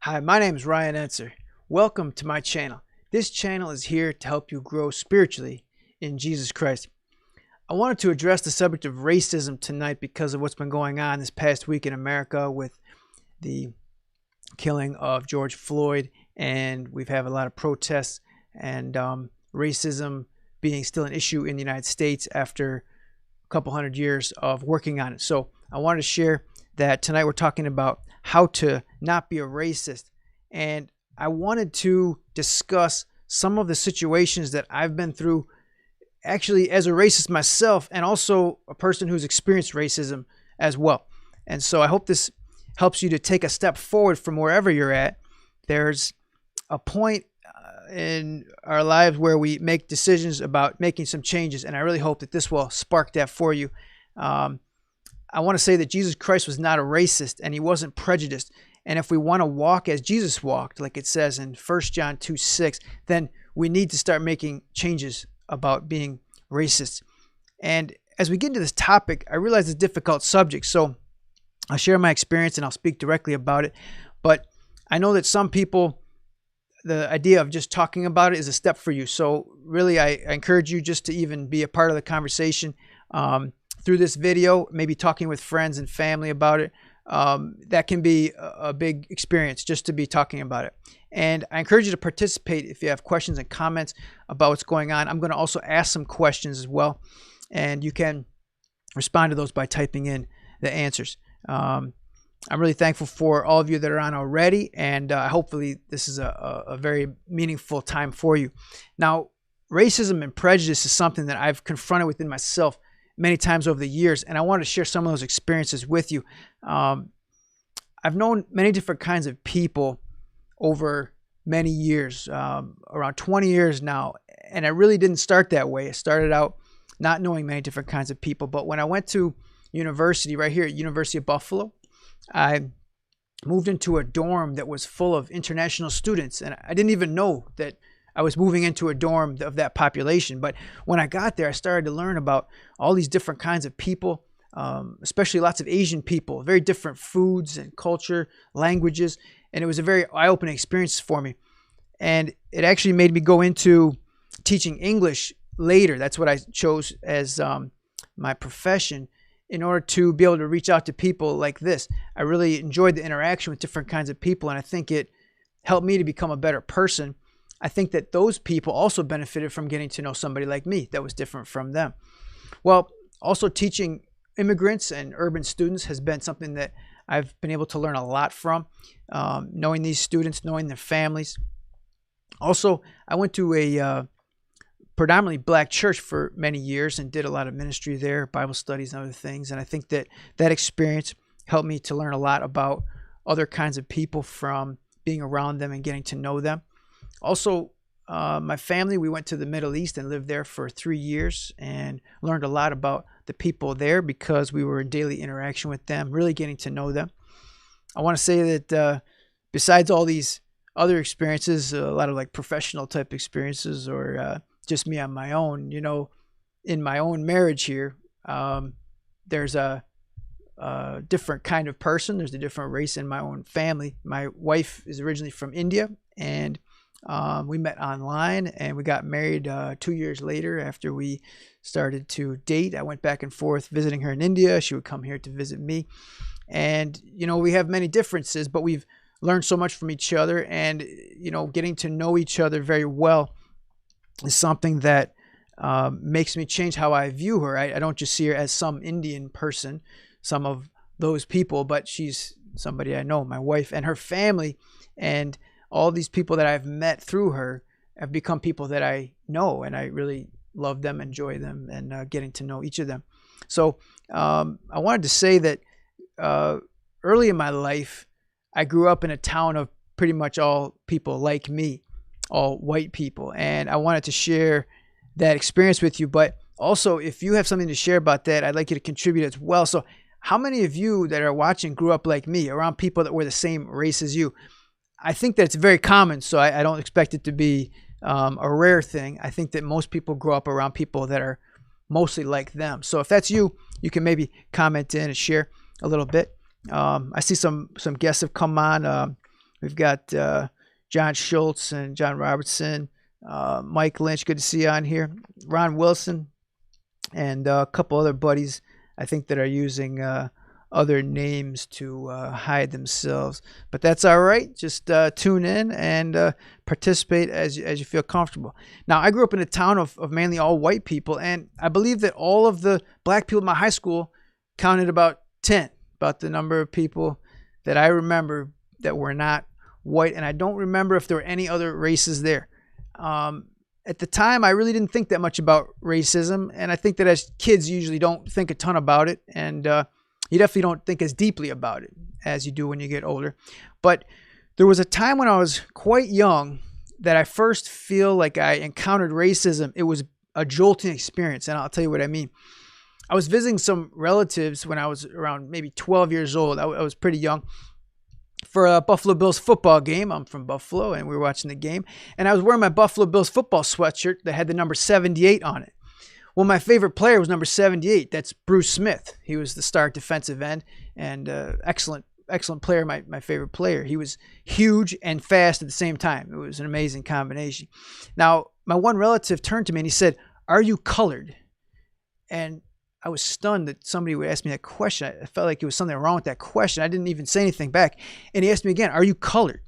Hi, my name is ryanenser. Welcome to my channel. This channel is here to help you grow spiritually in Jesus Christ. I wanted to address the subject of racism tonight because of what's been going on this past week in America with the killing of George Floyd, and we've had a lot of protests and racism being still an issue in the United States after a couple hundred years of working on it. So I wanted to share that tonight we're talking about how to not be a racist. And I wanted to discuss some of the situations that I've been through actually as a racist myself, and also a person who's experienced racism as well. And so I hope this helps you to take a step forward from wherever you're at. There's a point in our lives where we make decisions about making some changes, and I really hope that this will spark that for you. I want to say that Jesus Christ was not a racist, and he wasn't prejudiced. And if we want to walk as Jesus walked, like it says in 1 John 2:6, then we need to start making changes about being racist. And as we get into this topic, I realize it's a difficult subject, so I'll share my experience and I'll speak directly about it. But I know that some people, the idea of just talking about it is a step for you. So really, I encourage you just to even be a part of the conversation through this video, maybe talking with friends and family about it. That can be a big experience just to be talking about it. And I encourage you to participate if you have questions and comments about what's going on. I'm going to also ask some questions as well, and you can respond to those by typing in the answers. I'm really thankful for all of you that are on already, and hopefully this is a very meaningful time for you. Now, racism and prejudice is something that I've confronted within myself many times over the years, and I want to share some of those experiences with you. I've known many different kinds of people over many years, around 20 years now, and I really didn't start that way. I started out not knowing many different kinds of people, but when I went to university right here at University of Buffalo, I moved into a dorm that was full of international students, and I didn't even know that I was moving into a dorm of that population. But when I got there, I started to learn about all these different kinds of people, especially lots of Asian people, very different foods and culture, languages. And it was a very eye-opening experience for me. And it actually made me go into teaching English later. That's what I chose as my profession in order to be able to reach out to people like this. I really enjoyed the interaction with different kinds of people, and I think it helped me to become a better person. I think that those people also benefited from getting to know somebody like me that was different from them. Well, also teaching immigrants and urban students has been something that I've been able to learn a lot from, knowing these students, knowing their families. Also, I went to a predominantly black church for many years and did a lot of ministry there, Bible studies and other things. And I think that that experience helped me to learn a lot about other kinds of people from being around them and getting to know them. Also, my family, we went to the Middle East and lived there for 3 years and learned a lot about the people there because we were in daily interaction with them, really getting to know them. I want to say that besides all these other experiences, a lot of like professional type experiences or just me on my own, you know, in my own marriage here, there's a different kind of person. There's a different race in my own family. My wife is originally from India, and we met online and we got married 2 years later after we started to date. I went back and forth visiting her in India. She would come here to visit me. And, you know, we have many differences, but we've learned so much from each other. And, you know, getting to know each other very well is something that makes me change how I view her. I don't just see her as some Indian person, some of those people, but she's somebody I know, my wife, and her family. And all these people that I've met through her have become people that I know, and I really love them, enjoy them, and getting to know each of them. So I wanted to say that early in my life, I grew up in a town of pretty much all people like me, all white people, and I wanted to share that experience with you. But also, if you have something to share about that, I'd like you to contribute as well. So how many of you that are watching grew up like me, around people that were the same race as you? I think that it's very common, so I don't expect it to be a rare thing. I think that most people grow up around people that are mostly like them. So if that's you, you can maybe comment in and share a little bit. I see some guests have come on. We've got John Schultz and John Robertson, Mike Lynch, good to see you on here, Ron Wilson, and a couple other buddies I think that are using other names to hide themselves. But that's all right. Just tune in and participate as you feel comfortable. Now, I grew up in a town of mainly all white people, and I believe that all of the black people in my high school counted about 10, about the number of people that I remember that were not white, and I don't remember if there were any other races there. At the time, I really didn't think that much about racism, and I think that as kids, you usually don't think a ton about it, and you definitely don't think as deeply about it as you do when you get older. But there was a time when I was quite young that I first feel like I encountered racism. It was a jolting experience, and I'll tell you what I mean. I was visiting some relatives when I was around maybe 12 years old. I was pretty young, for a Buffalo Bills football game. I'm from Buffalo, and we were watching the game. And I was wearing my Buffalo Bills football sweatshirt that had the number 78 on it. Well, my favorite player was number 78. That's Bruce Smith. He was the star defensive end and excellent player, my favorite player. He was huge and fast at the same time. It was an amazing combination. Now, my one relative turned to me and he said, "Are you colored?" And I was stunned that somebody would ask me that question. I felt like there was something wrong with that question. I didn't even say anything back. And he asked me again, "Are you colored?"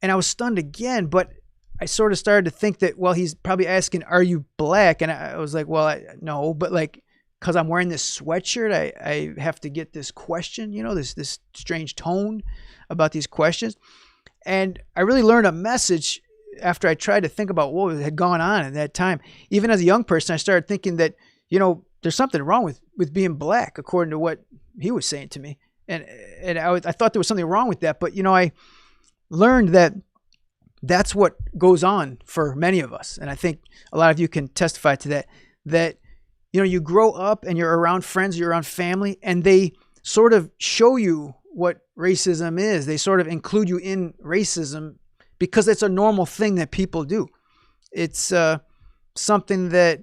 And I was stunned again, but I sort of started to think that, well, he's probably asking, "Are you black?" And I was like, well, no, but like, because I'm wearing this sweatshirt, I have to get this question, this strange tone about these questions. And I really learned a message after I tried to think about what had gone on at that time. Even as a young person, I started thinking that, there's something wrong with being black, according to what he was saying to me. And I thought there was something wrong with that. But, I learned that that's what goes on for many of us. And I think a lot of you can testify to that, you grow up and you're around friends, you're around family, and they sort of show you what racism is. They sort of include you in racism because it's a normal thing that people do. It's something that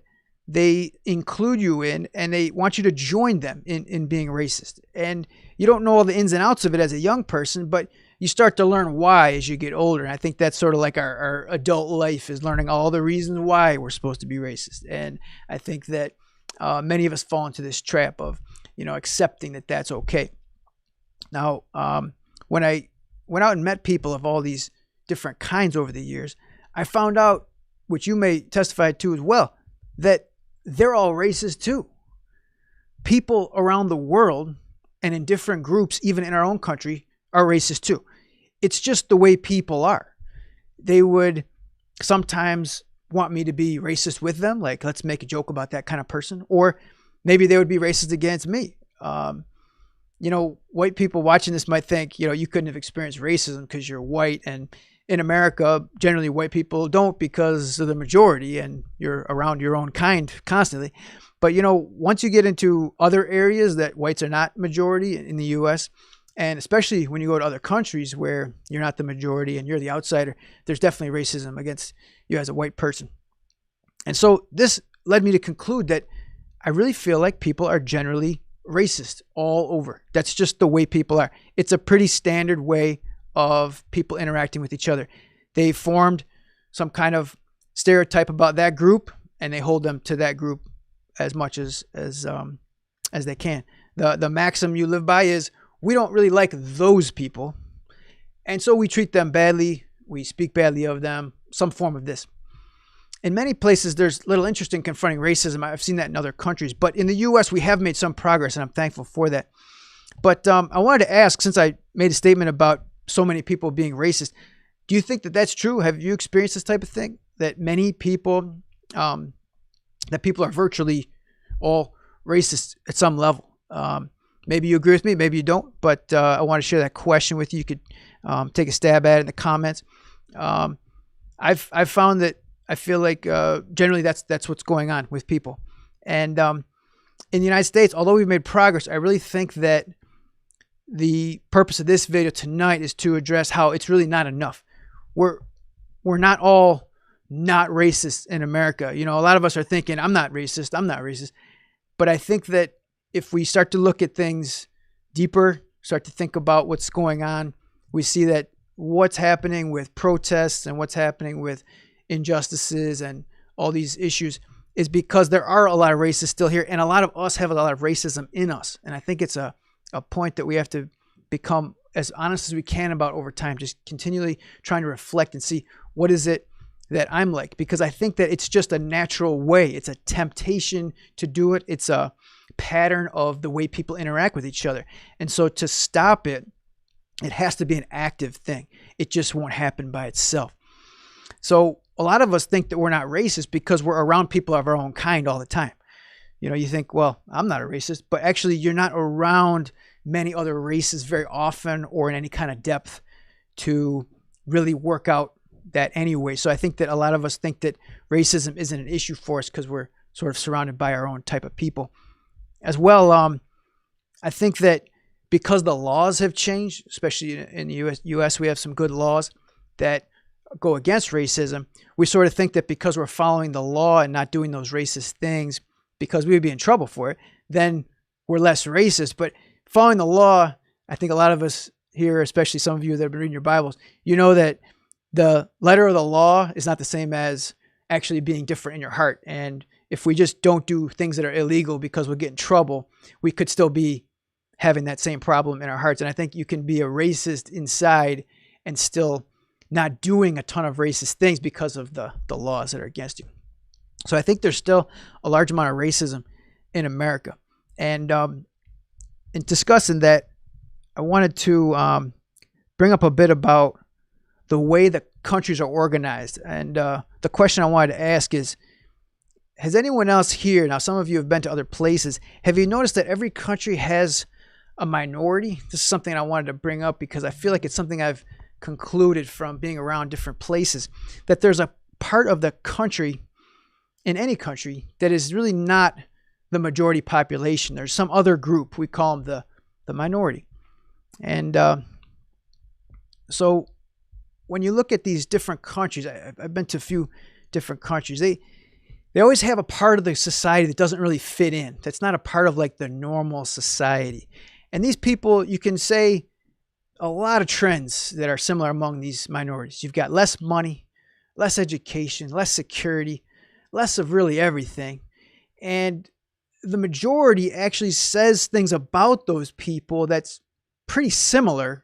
they include you in, and they want you to join them in being racist. And you don't know all the ins and outs of it as a young person, but you start to learn why as you get older. And I think that's sort of like our adult life, is learning all the reasons why we're supposed to be racist. And I think that many of us fall into this trap of, accepting that that's okay. Now, when I went out and met people of all these different kinds over the years, I found out, which you may testify to as well, that they're all racist too. People around the world and in different groups, even in our own country, are racist too. It's just the way people are. They would sometimes want me to be racist with them, like, let's make a joke about that kind of person. Or maybe they would be racist against me. White people watching this might think, you couldn't have experienced racism because you're white. And in America, generally white people don't, because of the majority and you're around your own kind constantly. But, once you get into other areas that whites are not majority in the U.S., and especially when you go to other countries where you're not the majority and you're the outsider, there's definitely racism against you as a white person. And so this led me to conclude that I really feel like people are generally racist all over. That's just the way people are. It's a pretty standard way of people interacting with each other. They formed some kind of stereotype about that group, and they hold them to that group as much as they can. The maxim you live by is, we don't really like those people, and so we treat them badly. We speak badly of them, some form of this. In many places, there's little interest in confronting racism. I've seen that in other countries, but in the U.S., we have made some progress, and I'm thankful for that. But I wanted to ask, since I made a statement about so many people being racist, do you think that that's true? Have you experienced this type of thing? That many people, that people are virtually all racist at some level? Maybe you agree with me, maybe you don't, but I want to share that question with you. You could take a stab at it in the comments. I've found that I feel like generally that's what's going on with people. And in the United States, although we've made progress, I really think that the purpose of this video tonight is to address how it's really not enough. We're not all not racist in America. A lot of us are thinking, I'm not racist. But I think that if we start to look at things deeper, start to think about what's going on, we see that what's happening with protests and what's happening with injustices and all these issues is because there are a lot of racists still here, and a lot of us have a lot of racism in us. And I think it's a point that we have to become as honest as we can about over time, just continually trying to reflect and see what is it that I'm like, because I think that it's just a natural way. It's a temptation to do it. It's a pattern of the way people interact with each other. And so to stop it, it has to be an active thing. It just won't happen by itself. So a lot of us think that we're not racist because we're around people of our own kind all the time. You know, you think, well, I'm not a racist, but actually you're not around many other races very often or in any kind of depth to really work out that anyway. So I think that a lot of us think that racism isn't an issue for us because we're sort of surrounded by our own type of people. As well, I think that because the laws have changed, especially in the US, we have some good laws that go against racism. We sort of think that because we're following the law and not doing those racist things, because we would be in trouble for it, then we're less racist. But following the law, I think a lot of us here, especially some of you that have been reading your Bibles, you know that the letter of the law is not the same as actually being different in your heart. And if we just don't do things that are illegal because we'll get in trouble, we could still be having that same problem in our hearts. And I think you can be a racist inside and still not doing a ton of racist things because of the laws that are against you. So I think there's still a large amount of racism in America. And in discussing that, I wanted to bring up a bit about the way that countries are organized. And the question I wanted to ask is, has anyone else here, now some of you have been to other places, have you noticed that every country has a minority? This is something I wanted to bring up because I feel like it's something I've concluded from being around different places, that there's a part of the country, in any country, that is really not the majority population. There's some other group, we call them the minority. And so when you look at these different countries, I've been to a few different countries, they always have a part of the society that doesn't really fit in. That's not a part of like the normal society. And these people, you can say a lot of trends that are similar among these minorities. You've got less money, less education, less security, less of really everything. And the majority actually says things about those people that's pretty similar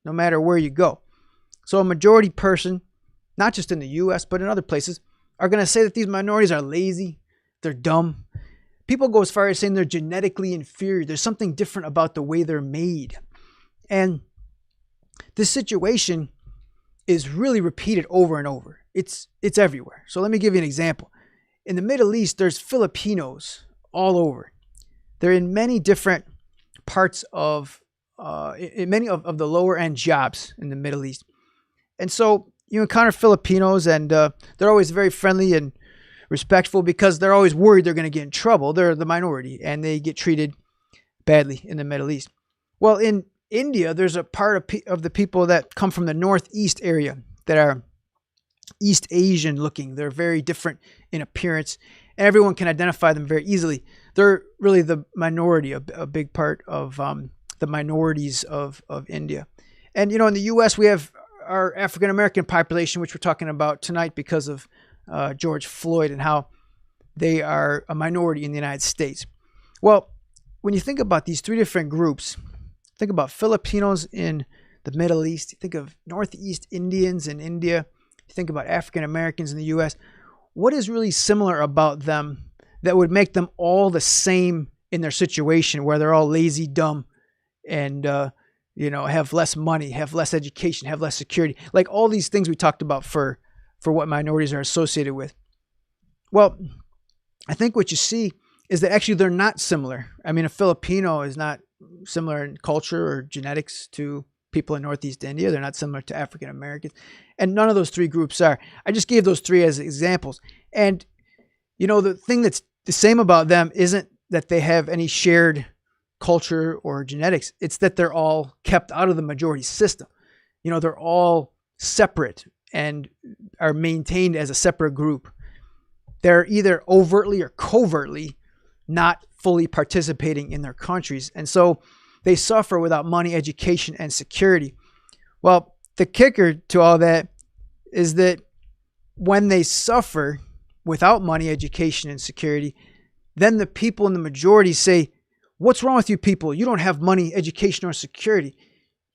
no matter where you go. So a majority person, not just in the US, but in other places, are going to say that these minorities are lazy, they're dumb. People go as far as saying they're genetically inferior. There's something different about the way they're made. And this situation is really repeated over and over. It's everywhere. So let me give you an example. In the Middle East, there's Filipinos all over. They're in many different parts of, in many of the lower end jobs in the Middle East. And so you encounter Filipinos and they're always very friendly and respectful because they're always worried they're going to get in trouble. They're the minority and they get treated badly in the Middle East. Well, in India, there's a part of the people that come from the Northeast area that are East Asian looking. They're very different in appearance and everyone can identify them very easily. They're really the minority, a big part of the minorities of India. And, you know, in the U.S., we have our African-American population, which we're talking about tonight because of George Floyd and how they are a minority in the United States. Well, when you think about these three different groups, think about Filipinos in the Middle East, you think of Northeast Indians in India, you think about African-Americans in the U.S., what is really similar about them that would make them all the same in their situation where they're all lazy, dumb, and have less money, have less education, have less security, like all these things we talked about for what minorities are associated with. Well, I think what you see is that actually they're not similar. I mean, a Filipino is not similar in culture or genetics to people in Northeast India. They're not similar to African Americans. And none of those three groups are. I just gave those three as examples. And, you know, the thing that's the same about them isn't that they have any shared culture or genetics. It's that they're all kept out of the majority system. You know, they're all separate and are maintained as a separate group. They're either overtly or covertly not fully participating in their countries. And so they suffer without money, education, and security. Well, the kicker to all that is that when they suffer without money, education, and security, then the people in the majority say, what's wrong with you people? You don't have money, education, or security.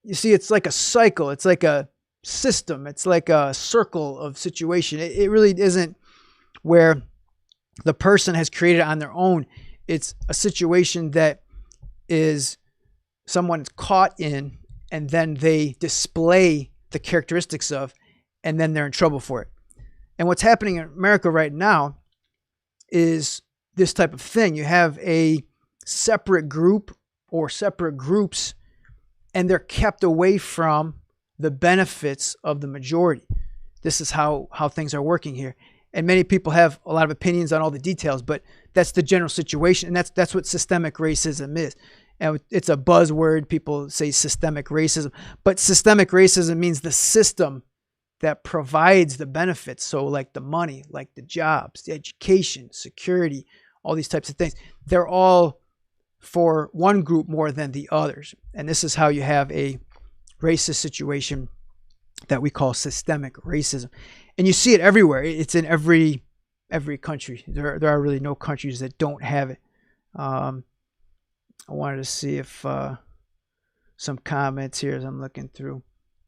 You see, it's like a cycle. It's like a system. It's like a circle of situation. It really isn't where the person has created it on their own. It's a situation that is someone's caught in, and then they display the characteristics of, and then they're in trouble for it. And what's happening in America right now is this type of thing. You have a separate group or separate groups, and they're kept away from the benefits of the majority. This is how things are working here. And many people have a lot of opinions on all the details, but that's the general situation. And that's what systemic racism is. And it's a buzzword. People say systemic racism, but systemic racism means the system that provides the benefits. So like the money, like the jobs, the education, security, all these types of things, they're all for one group more than the others. And this is how you have a racist situation that we call systemic racism. And you see it everywhere. It's in every country. There are really no countries that don't have it. I wanted to see if some comments here as I'm looking through.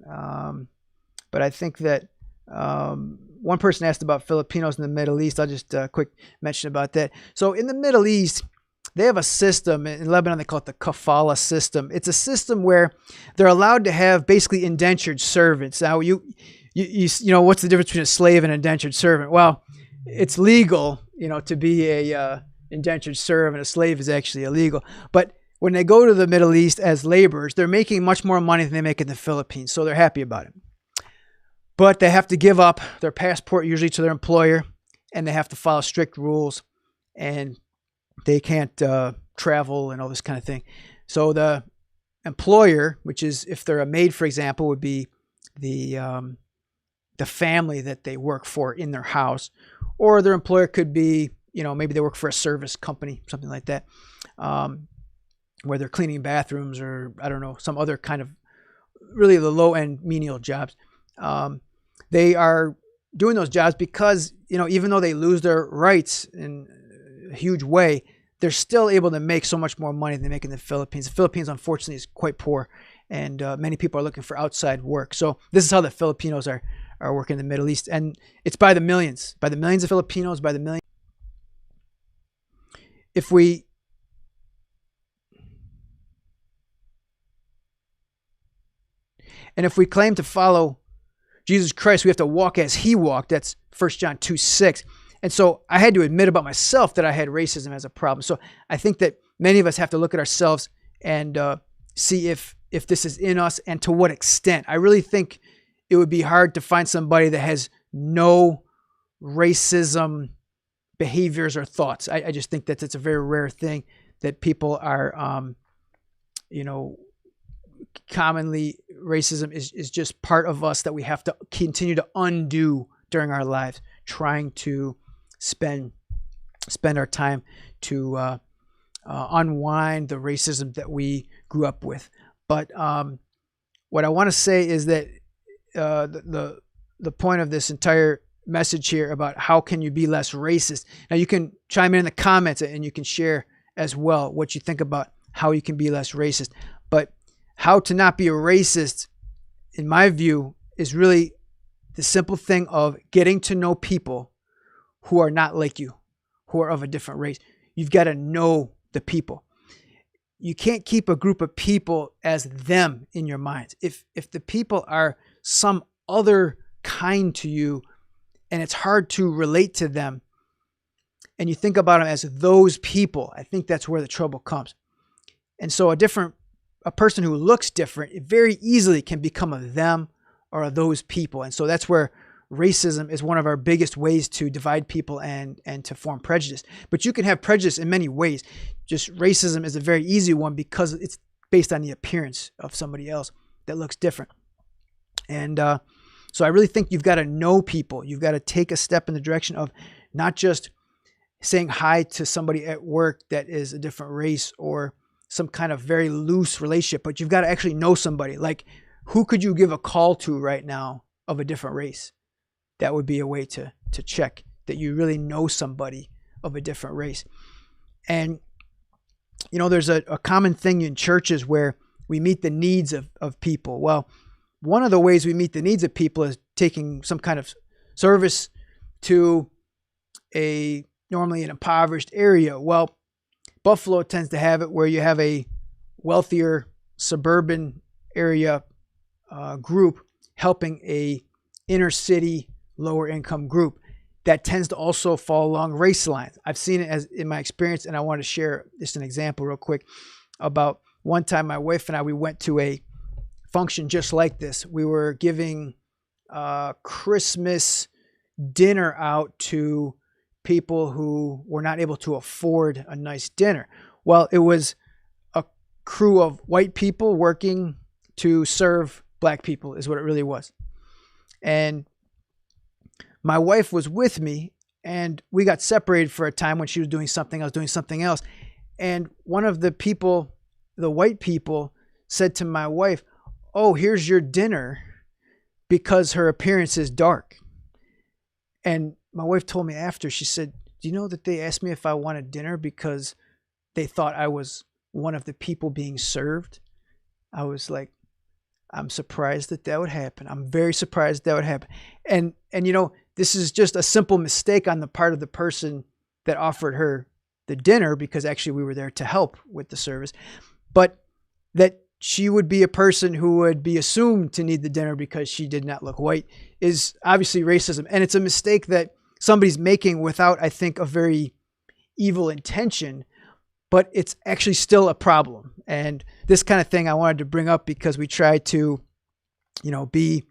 But I think that one person asked about Filipinos in the Middle East. I'll just quick mention about that. So in the Middle East, they have a system. In Lebanon, they call it the kafala system. It's a system where they're allowed to have basically indentured servants. Now, you know, what's the difference between a slave and an indentured servant? Well, it's legal, you know, to be a indentured servant. A slave is actually illegal. But when they go to the Middle East as laborers, they're making much more money than they make in the Philippines. So they're happy about it. But they have to give up their passport usually to their employer, and they have to follow strict rules, and they can't travel and all this kind of thing. So the employer, which is if they're a maid, for example, would be the family that they work for in their house, or their employer could be, you know, maybe they work for a service company, something like that, where they're cleaning bathrooms or I don't know, some other kind of really the low end menial jobs. They are doing those jobs because, you know, even though they lose their rights in a huge way, they're still able to make so much more money than they make in the Philippines. The Philippines, unfortunately, is quite poor, and many people are looking for outside work. So this is how the Filipinos are working in the Middle East, and it's by the millions of Filipinos, by the millions. If we claim to follow Jesus Christ, we have to walk as he walked. That's 1 John 2:6. And so I had to admit about myself that I had racism as a problem. So I think that many of us have to look at ourselves and see if this is in us and to what extent. I really think it would be hard to find somebody that has no racism behaviors or thoughts. I just think that it's a very rare thing that people are, you know, commonly racism is just part of us that we have to continue to undo during our lives, trying to spend our time to unwind the racism that we grew up with. But what I want to say is that the point of this entire message here about how can you be less racist. Now you can chime in the comments and you can share as well what you think about how you can be less racist. But how to not be a racist, in my view, is really the simple thing of getting to know people who are not like you, who are of a different race. You've got to know the people. You can't keep a group of people as them in your minds. If the people are some other kind to you and it's hard to relate to them and you think about them as those people, I think that's where the trouble comes. And so a person who looks different, it very easily can become a them or a those people. And so that's where racism is one of our biggest ways to divide people and to form prejudice. But you can have prejudice in many ways. Just racism is a very easy one because it's based on the appearance of somebody else that looks different. And so I really think you've got to know people. You've got to take a step in the direction of not just saying hi to somebody at work that is a different race or some kind of very loose relationship, but you've got to actually know somebody. Like, Who could you give a call to right now of a different race? That would be a way to check that you really know somebody of a different race. And, you know, there's a common thing in churches where we meet the needs of people. Well, one of the ways we meet the needs of people is taking some kind of service to normally an impoverished area. Well, Buffalo tends to have it where you have a wealthier suburban area group helping a inner city lower income group that tends to also fall along race lines. I've seen it as in my experience, and I want to share just an example real quick about one time my wife and I, we went to a function just like this. We were giving Christmas dinner out to people who were not able to afford a nice dinner. Well, it was a crew of white people working to serve black people is what it really was. And my wife was with me, and we got separated for a time when she was doing something, I was doing something else. And one of the people, the white people, said to my wife, "Oh, here's your dinner," because her appearance is dark. And my wife told me after, she said, "Do you know that they asked me if I wanted dinner because they thought I was one of the people being served?" I was like, I'm surprised that would happen. I'm very surprised that would happen. And you know, this is just a simple mistake on the part of the person that offered her the dinner, because actually we were there to help with the service. But that she would be a person who would be assumed to need the dinner because she did not look white is obviously racism. And it's a mistake that somebody's making without, I think, a very evil intention, but it's actually still a problem. And this kind of thing I wanted to bring up because we try to, you know, be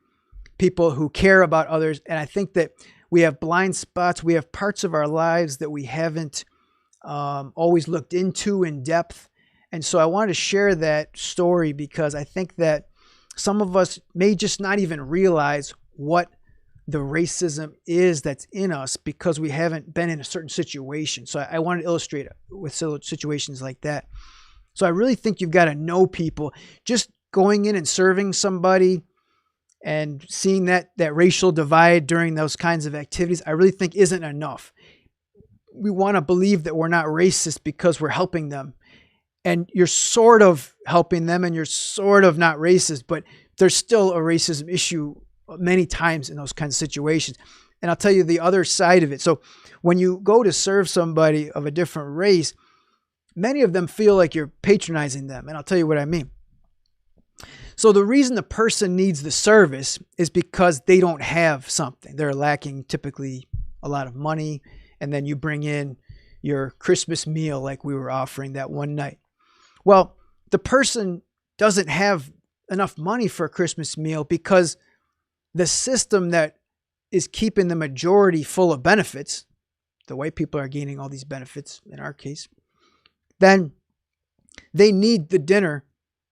people who care about others. And I think that we have blind spots. We have parts of our lives that we haven't always looked into in depth. And so I wanted to share that story because I think that some of us may just not even realize what the racism is that's in us because we haven't been in a certain situation. So I wanted to illustrate it with situations like that. So I really think you've got to know people. Just going in and serving somebody and seeing that racial divide during those kinds of activities, I really think isn't enough. We want to believe that we're not racist because we're helping them. And you're sort of helping them and you're sort of not racist, but there's still a racism issue many times in those kinds of situations. And I'll tell you the other side of it. So when you go to serve somebody of a different race, many of them feel like you're patronizing them. And I'll tell you what I mean. So the reason the person needs the service is because they don't have something. They're lacking typically a lot of money. And then you bring in your Christmas meal like we were offering that one night. Well, the person doesn't have enough money for a Christmas meal because the system that is keeping the majority full of benefits, the white people are gaining all these benefits in our case, then they need the dinner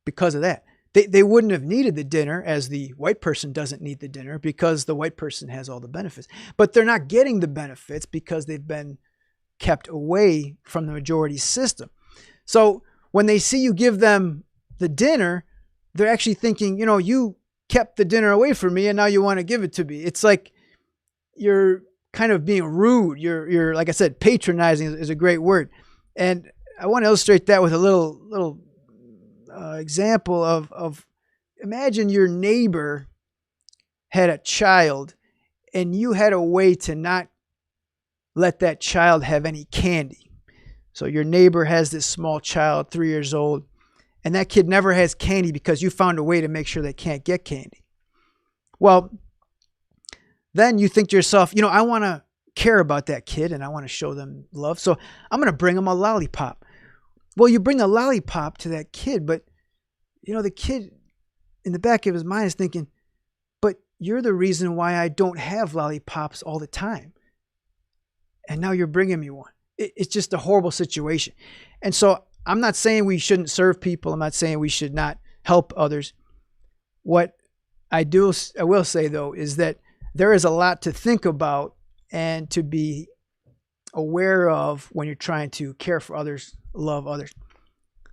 because of that. They wouldn't have needed the dinner as the white person doesn't need the dinner because the white person has all the benefits. But they're not getting the benefits because they've been kept away from the majority system. So when they see you give them the dinner, they're actually thinking, you know, you kept the dinner away from me and now you want to give it to me. It's like you're kind of being rude. You're like I said, patronizing is a great word. And I want to illustrate that with a little example of imagine your neighbor had a child and you had a way to not let that child have any candy. So your neighbor has this small child, 3 years old, and that kid never has candy because you found a way to make sure they can't get candy. Well, then you think to yourself, you know, I want to care about that kid and I want to show them love. So I'm going to bring them a lollipop. Well, you bring a lollipop to that kid, but you know, the kid in the back of his mind is thinking, but you're the reason why I don't have lollipops all the time. And now you're bringing me one. It's just a horrible situation. And so I'm not saying we shouldn't serve people. I'm not saying we should not help others. What I will say, though, is that there is a lot to think about and to be aware of when you're trying to care for others, love others.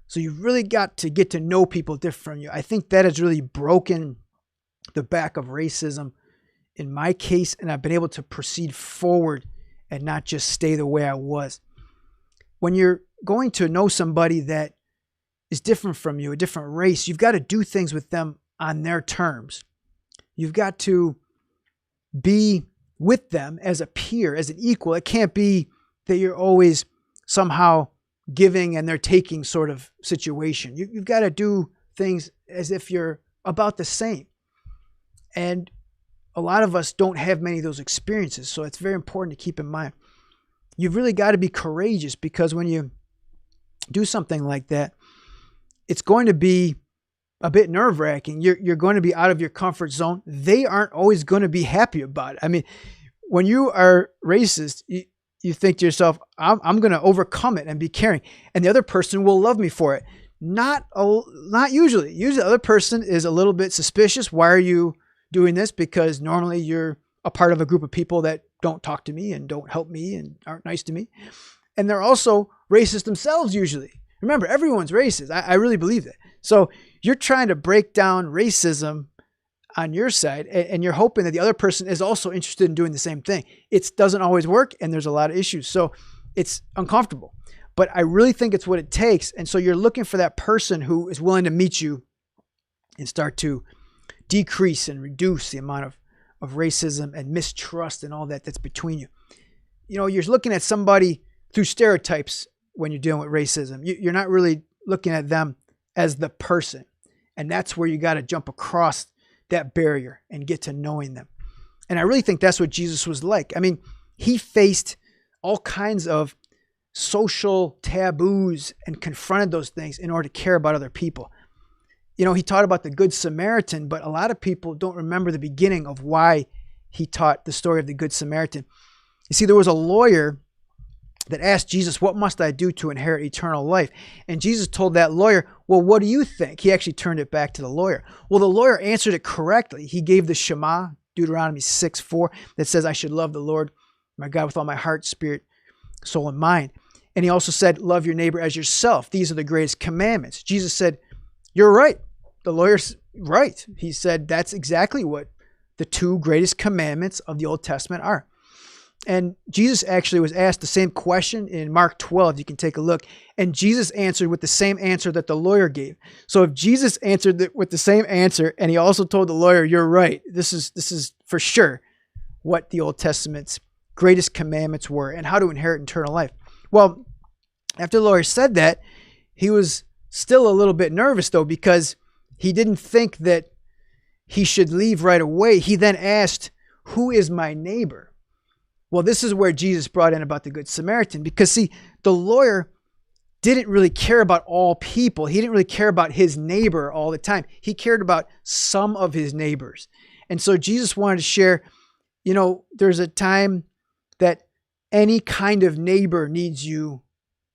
So you've really got to get to know people different from you. I think that has really broken the back of racism in my case, and I've been able to proceed forward and not just stay the way I was. When you're going to know somebody that is different from you, a different race, you've got to do things with them on their terms. You've got to be with them as a peer, as an equal. It can't be that you're always somehow giving and they're taking sort of situation. You've got to do things as if you're about the same. And a lot of us don't have many of those experiences, so it's very important to keep in mind. You've really got to be courageous, because when you do something like that, it's going to be a bit nerve-wracking. You're going to be out of your comfort zone. They aren't always going to be happy about it. I mean, when you are racist, you think to yourself, I'm going to overcome it and be caring, and the other person will love me for it. Not usually. Usually the other person is a little bit suspicious. Why are you doing this? Because normally you're a part of a group of people that don't talk to me and don't help me and aren't nice to me. And they're also racist themselves usually. Remember, everyone's racist. I really believe that. So you're trying to break down racism on your side, and you're hoping that the other person is also interested in doing the same thing. It doesn't always work, and there's a lot of issues. So it's uncomfortable. But I really think it's what it takes. And so you're looking for that person who is willing to meet you and start to decrease and reduce the amount of racism and mistrust and all that's between you. You know, you're looking at somebody through stereotypes when you're dealing with racism. You're not really looking at them as the person. And that's where you got to jump across that barrier and get to knowing them. And I really think that's what Jesus was like. I mean, he faced all kinds of social taboos and confronted those things in order to care about other people. You know, he taught about the Good Samaritan, but a lot of people don't remember the beginning of why he taught the story of the Good Samaritan. You see, there was a lawyer that asked Jesus, "What must I do to inherit eternal life?" And Jesus told that lawyer, "Well, what do you think?" He actually turned it back to the lawyer. Well, the lawyer answered it correctly. He gave the Shema, Deuteronomy 6:4, that says, "I should love the Lord my God with all my heart, spirit, soul, and mind." And he also said, "Love your neighbor as yourself. These are the greatest commandments." Jesus said, "You're right." The lawyer's right. He said, that's exactly what the two greatest commandments of the Old Testament are. And Jesus actually was asked the same question in Mark 12. You can take a look. And Jesus answered with the same answer that the lawyer gave. So if Jesus answered with the same answer, and he also told the lawyer, "You're right. This is for sure what the Old Testament's greatest commandments were and how to inherit eternal life." Well, after the lawyer said that, he was still a little bit nervous though, because he didn't think that he should leave right away. He then asked, "Who is my neighbor?" Well, this is where Jesus brought in about the Good Samaritan, because see, the lawyer didn't really care about all people. He didn't really care about his neighbor all the time. He cared about some of his neighbors. And so Jesus wanted to share, you know, there's a time that any kind of neighbor needs you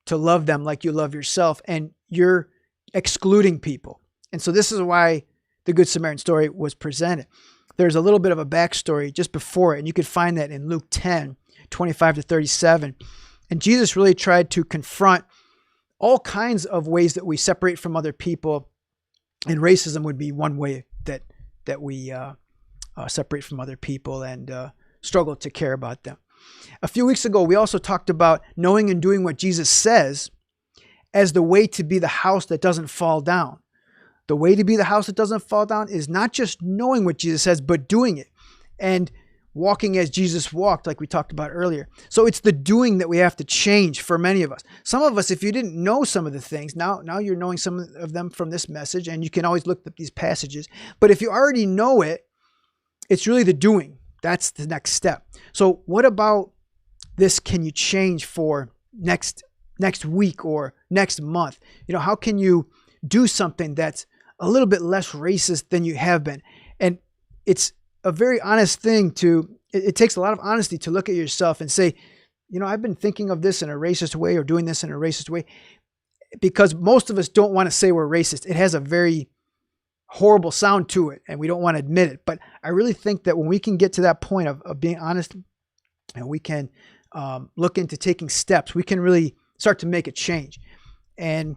to love them like you love yourself, and you're excluding people. And so this is why the Good Samaritan story was presented. There's a little bit of a backstory just before it, and you could find that in Luke 10:25-37. And Jesus really tried to confront all kinds of ways that we separate from other people, and racism would be one way that we separate from other people and struggle to care about them. A few weeks ago, we also talked about knowing and doing what Jesus says as the way to be the house that doesn't fall down. The way to be the house that doesn't fall down is not just knowing what Jesus says, but doing it and walking as Jesus walked, like we talked about earlier. So it's the doing that we have to change for many of us. Some of us, if you didn't know some of the things, now you're knowing some of them from this message, and you can always look up these passages. But if you already know it, it's really the doing. That's the next step. So what about this can you change for next week or next month? You know, how can you do something that's a little bit less racist than you have been? And it's a very honest thing it takes a lot of honesty to look at yourself and say, you know, I've been thinking of this in a racist way or doing this in a racist way, because most of us don't want to say we're racist. It has a very horrible sound to it, and we don't want to admit it. But I really think that when we can get to that point of being honest, and we can look into taking steps, we can really start to make a change. And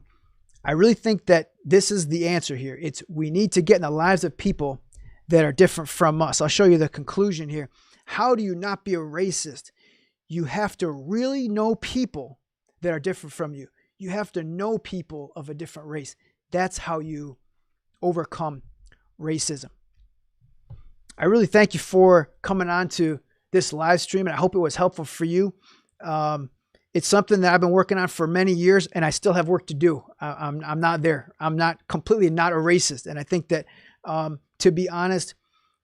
I really think that this is the answer here. We need to get in the lives of people that are different from us. I'll show you the conclusion here. How do you not be a racist? You have to really know people that are different from you. You have to know people of a different race. That's how you overcome racism. I really thank you for coming on to this live stream, and I hope it was helpful for you. It's something that I've been working on for many years, and I still have work to do. I'm not there. I'm not completely not a racist. And I think that to be honest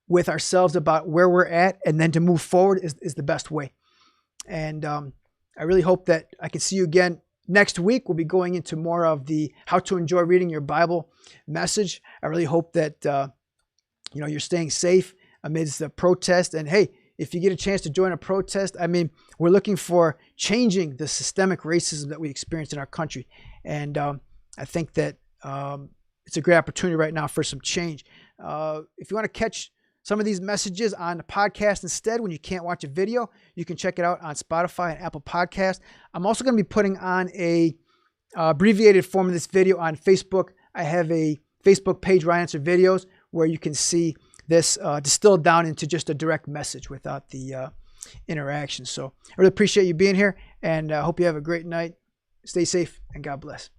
with ourselves about where we're at and then to move forward is the best way. And I really hope that I can see you again next week. We'll be going into more of the how to enjoy reading your Bible message. I really hope that you're staying safe amidst the protest. And hey, if you get a chance to join a protest, I mean, we're looking for changing the systemic racism that we experience in our country. And I think that it's a great opportunity right now for some change. If you want to catch some of these messages on the podcast instead, when you can't watch a video, you can check it out on Spotify and Apple Podcasts. I'm also going to be putting on a abbreviated form of this video on Facebook. I have a Facebook page, ryanenser videos, where you can see this distilled down into just a direct message without the interaction. So I really appreciate you being here, and I hope you have a great night. Stay safe, and God bless.